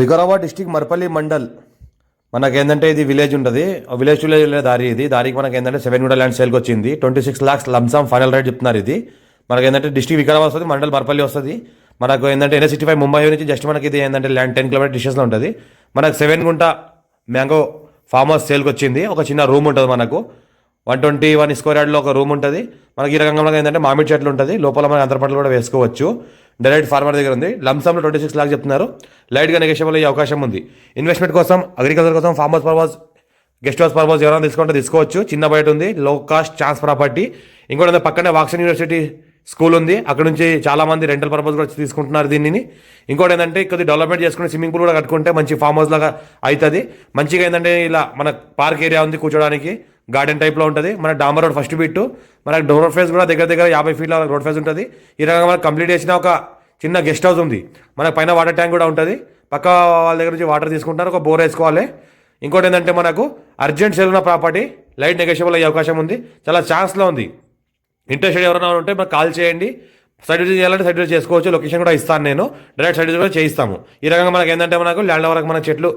Vikarabad district Marpalli mandal మనకేంటంటే ఇది village ఉంటుంది. విలేజ్ టు విలేజ్ దారి. ఇది దారికి మనకేంటంటే 7 గుంట ల్యాండ్ సేల్కి వచ్చింది. 26 lakhs లంసమ్ ఫైనల్ రేట్ చెప్తున్నారు. ఇది మనకేంటంటే డిస్టిక్ వికారాబాద్ వస్తుంది, మండల్ మర్పల్లి వస్తుంది. మనకు ఏంటంటే NH65 ముంబై నుంచి జస్ట్ మనకి ఇది ఏంటంటే ల్యాండ్ 10 km డిస్టెన్స్లో ఉంటుంది. మనకు 7 గుంట మ్యాంగో ఫామ్ హౌస్ సేల్కి వచ్చింది. ఒక చిన్న రూమ్ ఉంటుంది మనకు. 121 స్క్వేర్ యార్డ్లో ఒక రూమ్ ఉంటుంది మనకి. ఈ రకంగా ఏంటంటే మామిడి చెట్లు ఉంటుంది. లోపల మనకి అంతరపట్లు కూడా వేసుకోవచ్చు. డైరెక్ట్ ఫార్మర్ దగ్గర ఉంది. లంసమ్లో 26 lakhs చెప్తున్నారు. లైట్గా నెగోషియబుల్ అయ్యే అవకాశం ఉంది. ఇన్వెస్ట్మెంట్ కోసం, అగ్రికల్చర్ కోసం, farm house purpose, guest house purpose ఎవరైనా తీసుకుంటే తీసుకోవచ్చు. చిన్న బయట ఉంది, లో కాస్ట్ ఛాన్స్ ప్రాపర్టీ. ఇంకోటి పక్కనే వాక్సన్ యూనివర్సిటీ స్కూల్ ఉంది. అక్కడ నుంచి చాలా మంది రెంటల్ పర్పస్ కూడా తీసుకుంటున్నారు దీనిని. ఇంకోటి ఏంటంటే కొద్ది డెవలప్మెంట్ చేసుకుని స్విమ్మింగ్ పూల్ కూడా కట్టుకుంటే మంచి ఫామ్ హౌస్ లాగా అవుతుంది. మంచిగా ఏంటంటే ఇలా మన పార్క్ ఏరియా ఉంది, కూర్చోడానికి గార్డెన్ టైప్లో ఉంటుంది. మన డాంబర్ రోడ్ ఫస్ట్ బిట్, మనకు రోడ్ ఫేస్ కూడా దగ్గర 50 feet రోడ్ ఫేస్ ఉంటుంది. ఈ రకంగా మనకు కంప్లీట్ చేసిన ఒక చిన్న గెస్ట్ హౌస్ ఉంది. మనకు పైన వాటర్ ట్యాంక్ కూడా ఉంటుంది. పక్క వాళ్ళ దగ్గర నుంచి వాటర్ తీసుకుంటారు, ఒక బోర్ వేసుకోవాలి. ఇంకోటి ఏంటంటే మనకు అర్జెంట్ సేల్ ఉన్న ప్రాపర్టీ, లైట్ నెగోషియబుల్ అయ్యే అవకాశం ఉంది. చాలా ఛాన్స్లో ఉంది. ఇంట్రెస్టెడ్ ఎవరైనా ఉంటే మనకు కాల్ చేయండి. సైట్ విజిట్ చేయాలంటే సైట్ విజిట్ చేసుకోవచ్చు. లొకేషన్ కూడా ఇస్తాను నేను, డైరెక్ట్ సైట్ విజిట్ కూడా చేయిస్తాము. ఈ రకంగా మనకు ఏంటంటే మనకు ల్యాండ్ వరకు మన చెట్లు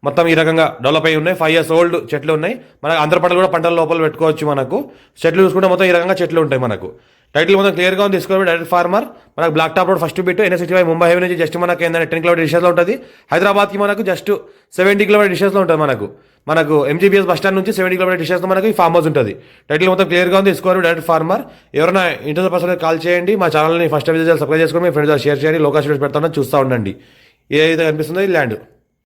మొత్తం ఈ రకంగా డెవలప్ అయి ఉన్నాయి. 5 years old చెట్లు ఉన్నాయి. మనకు అంతర పంటలు కూడా పంటల లోపల పెట్టుకోవచ్చు. మనకు చెట్లు చూసుకుంటే మొత్తం ఈ రకంగా చెట్లు ఉంటాయి. మనకు టైటిల్ మొత్తం క్లియర్గా ఉంది. తీసుకోవాలి డైరెక్ట్ ఫార్మర్. మనకు black top road first bit, NH65 Mumbai highway నుంచి జస్ట్ మనకి ఏంటంటే 10 km డిస్టెన్స్లో ఉంటుంది. హైదరాబాద్కి మనకు జస్ట్ 70 km డిస్టెన్స్లో ఉంటుంది. మనకు MGBS బస్ స్టాండ్ నుంచి 70 km డిస్టెన్స్లో మనకి ఈ ఫామ్ హౌస్ ఉంటుంది. టైటిల్ మొత్తం క్లియర్గా ఉంది. తీసుకోవాలి డైరెక్ట్ ఫార్మర్. ఎవరైనా ఇంట్రెస్ట్ పర్సన్ కాల్ చేయండి. మా ఛానల్ని ఫస్ట్ విజిట్ సబ్స్క్రైబ్ చేసుకొని మీ ఫ్రెండ్స్ షేర్ చేయండి. లోకల్ స్టూడెంట్స్ పెడతానని చూస్తూ ఉండండి. ఏదైతే కనిపిస్తుందో ఈ ల్యాండ్.